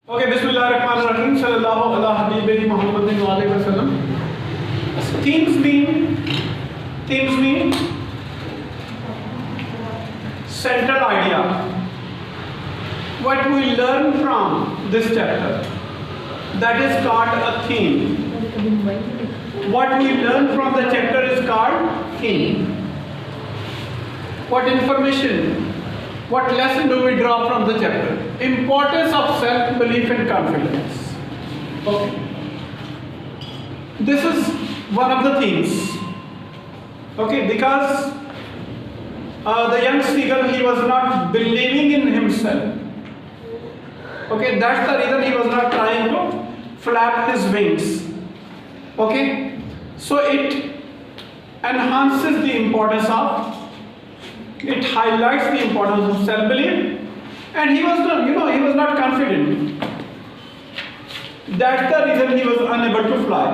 Okay, Bismillahirrahmanirrahim. Sallallahu ala habibi Muhammadin wa alayhi wa sallam. Themes mean central idea. What we learn from this chapter, that is called a theme. What we learn from the chapter is called theme. What information, what lesson do we draw from the chapter? Importance of self-belief and confidence. Okay. This is one of the themes. Okay, because the young seagull, he was not believing in himself. Okay, that's the reason he was not trying to flap his wings. Okay, so it enhances the importance of, it highlights the importance of self-belief, and he was not, he was not confident. That's the reason he was unable to fly.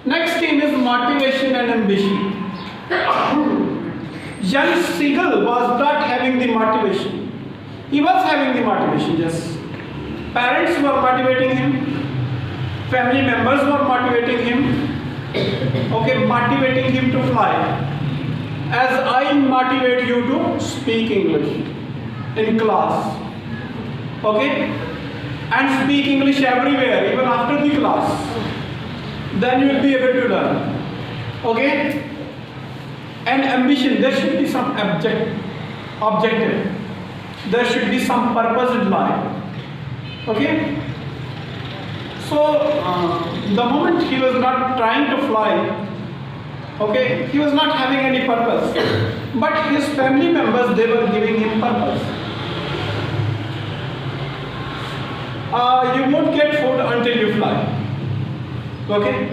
Next theme is motivation and ambition. Young seagull was not having the motivation. He was having the motivation, yes. Parents were motivating him. Family members were motivating him. Okay, motivating him to fly. As I motivate you to speak English in class. Okay? And speak English everywhere, even after the class. Then you will be able to learn. Okay? And ambition, there should be some objective. There should be some purpose in life. Okay? So, the moment he was not trying to fly, okay, he was not having any purpose. But his family members, they were giving him purpose. You won't get food until you fly. Okay?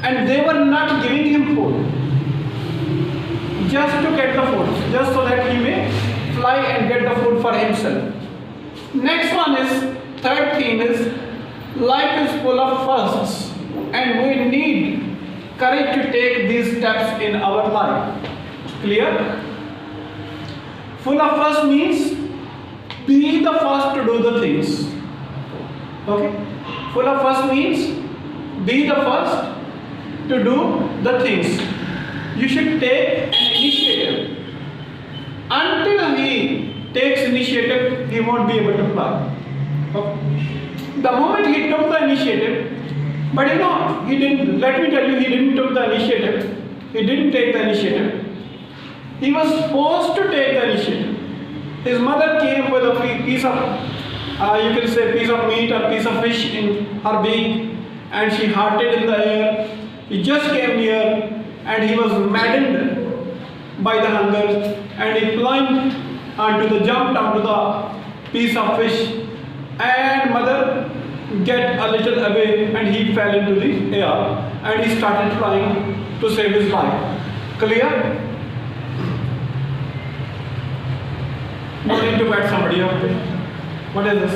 And they were not giving him food just to get the food, just so that he may fly and get the food for himself. Next one is, third theme is, life is full of firsts, and we need courage to take these steps in our life. Clear? Full of first means be the first to do the things. Okay? Full of first means be the first to do the things. You should take an initiative. Until he takes initiative, he won't be able to fly. Okay? The moment he took the initiative, but he didn't, let me tell you, he didn't take the initiative. He didn't take the initiative. He was forced to take the initiative. His mother came with a piece of, you can say piece of meat or piece of fish in her beak, and she hearted in the air. He just came near, and he was maddened by the hunger, and he jumped onto the piece of fish, and mother get a little away, and he fell into the air, and he started flying to save his life. Clear? No need to bat somebody up. What is this?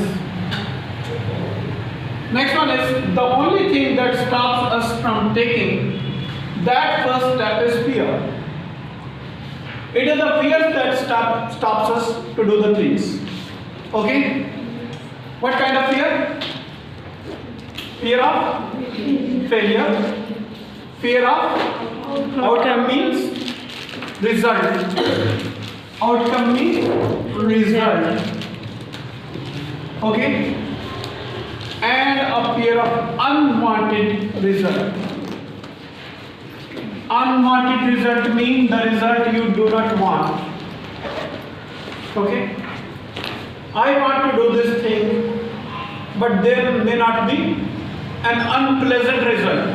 Next one is, the only thing that stops us from taking that first step is fear. It is the fear that stops us to do the things. Okay? What kind of fear? Fear of failure. Fear of outcome means result. Outcome means result. Okay? And a fear of unwanted result. Unwanted result means the result you do not want. Okay? I want to do this thing, but there may not be an unpleasant result.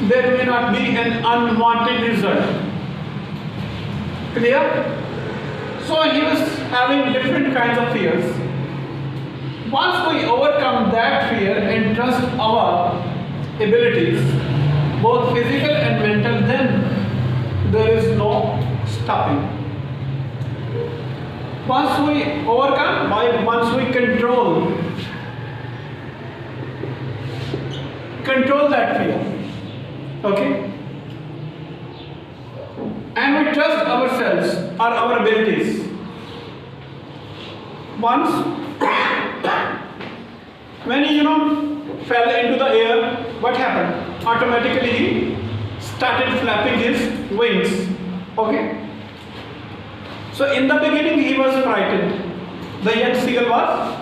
There may not be an unwanted result. Clear? So he was having different kinds of fears. Once we overcome that fear and trust our abilities, both physical and mental, then there is no stopping. Once we overcome, once we control that fear, okay? And we trust ourselves or our abilities. Once When he, fell into the air, what happened? Automatically he started flapping his wings. Okay? So in the beginning he was frightened. The young seagull was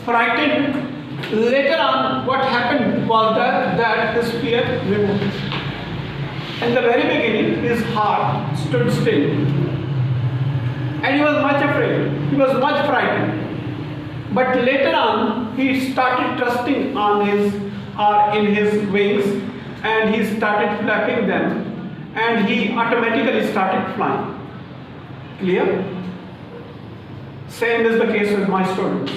frightened. Later on, what happened was that his fear removed. In the very beginning, his heart stood still. And he was much afraid. He was much frightened. But later on, he started trusting in his wings, and he started flapping them, and he automatically started flying. Clear? Same is the case with my students.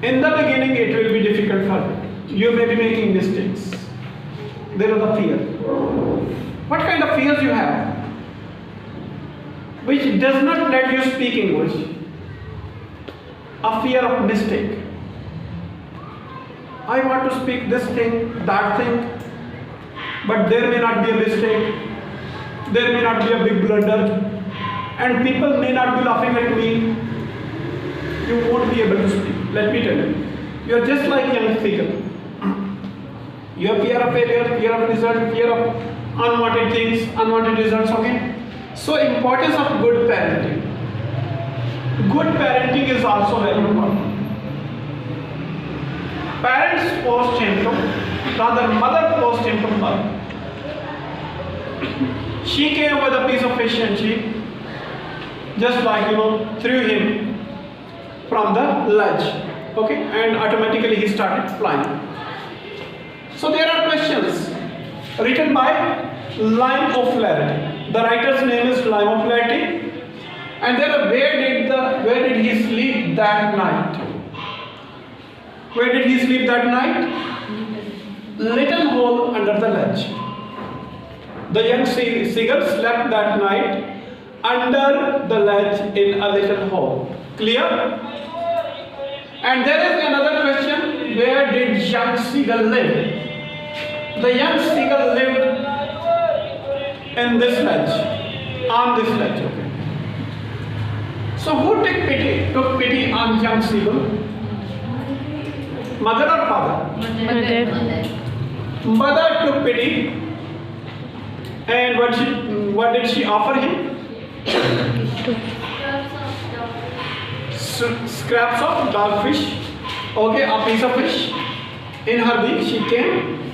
In the beginning, it will be difficult for you. You may be making mistakes. There is the fear. What kind of fears you have? Which does not let you speak English. A fear of mistake. I want to speak this thing, that thing, but there may not be a mistake. There may not be a big blunder, and people may not be laughing at me. You won't be able to speak. Let me tell you. You are just like young seagull. You have fear of failure, fear of result, fear of unwanted things, unwanted results. Okay. So importance of good parenting. Good parenting is also very important. Parents post him to, rather mother post him to birth. She came with a piece of fish and she just threw him from the ledge. Okay, and automatically he started flying. So there are questions written by Lime O'Flaherty. The writer's name is Lime O'Flaherty. And then where did he sleep that night? Where did he sleep that night? Little hole under the ledge. The young seagull slept that night under the ledge in a little hole. Clear? And there is another question. Where did young seagull live? The young seagull lived in this ledge, on this ledge. Okay. So who took pity on young seagull? Mother or father? Mother. Mother took pity. And what did she offer him? Scraps of dogfish. Okay, a piece of fish. In her beak she came.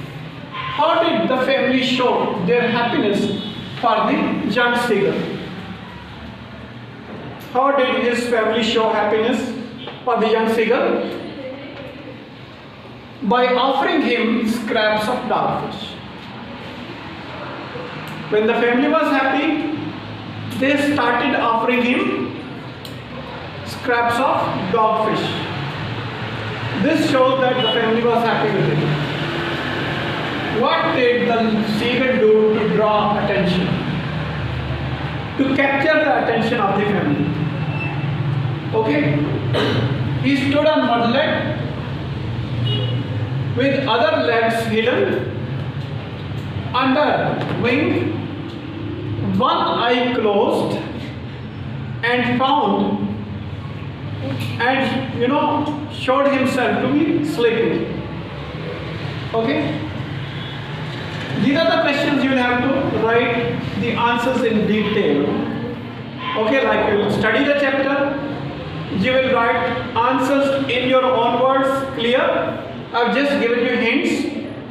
How did the family show their happiness for the young seagull? How did his family show happiness for the young seagull? By offering him scraps of dogfish. When the family was happy, they started offering him scraps of dogfish. This shows that the family was happy with him. What did the seagull do to draw attention? To capture the attention of the family. Okay? He stood on one leg with other legs hidden under wing, one eye closed, and found and showed himself to be sleeping. Okay? These are the questions you will have to write the answers in detail. Okay, like you will study the chapter, you will write answers in your own words. Clear? I've just given you hints.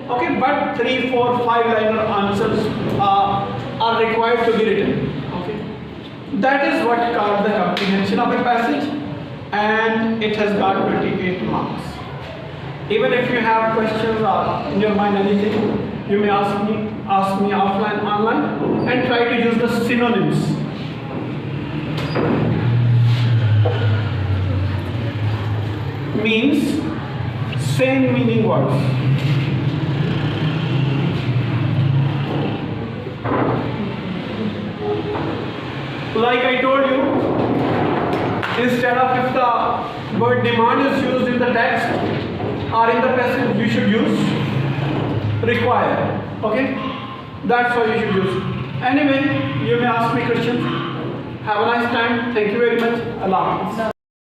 Okay, but 3, 4, 5-liner answers are required to be written. Okay, that is what called the comprehension of a passage, and it has got 28 marks. Even if you have questions or in your mind anything, you may ask me offline, online, and try to use the synonyms. Means same meaning words. Like I told you, instead of if the word demand is used in the text or in the passage, you should use require. Okay? That's why you should use. Anyway, you may ask me questions. Have a nice time. Thank you very much. Allah Hafiz.